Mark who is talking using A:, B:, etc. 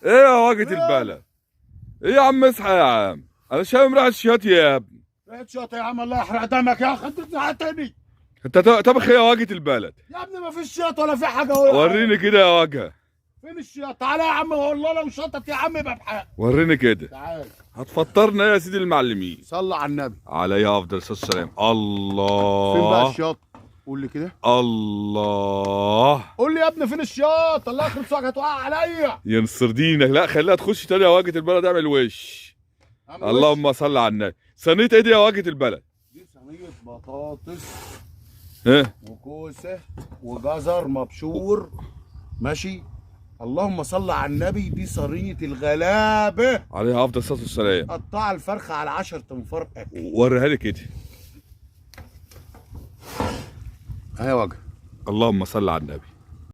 A: ايه يا واجهة البلد؟ ايه يا عم اصحى يا عم، انا شامم ريحة الشياط يا ابني.
B: بقيت شاطر يا عم، الله يحرق دمك يا اخي، انت زعلتني.
A: انت طبخ ايه يا واجهة البلد؟
B: يا ابني ما فيش شياط ولا في حاجه اهو يا عم.
A: وريني كده يا واجهة.
B: فين الشياط؟ تعالى يا عم، والله لو شطت يا عم يبقى بحق.
A: وريني كده.
B: تعال
A: هتفطرنا ايه يا سيدي المعلمين؟
B: صلى على النبي.
A: عليه افضل الصلاة والسلام.
B: فين بقى
A: الله
B: الشياط؟ قول لي كده.
A: الله
B: قول لي يا ابني فين الشياط؟ الله يخرب صاحك هتوقع عليا.
A: ينصر دينك. لا خليها تخش تاني يا واجهة البلد، اعمل وش.
B: عم
A: اللهم صل على النبي. صينية ايه دي يا واجهة البلد؟
B: دي صينيه بطاطس
A: ها
B: وكوسه وجزر مبشور. ماشي. اللهم صل على النبي. دي صينيه الغلابه.
A: عليها افضل الصلاة والسلام.
B: قطع الفرخه على 10 تنفار اكل.
A: وريها لي كده.
B: اهي وجه.
A: اللهم صل على النبي.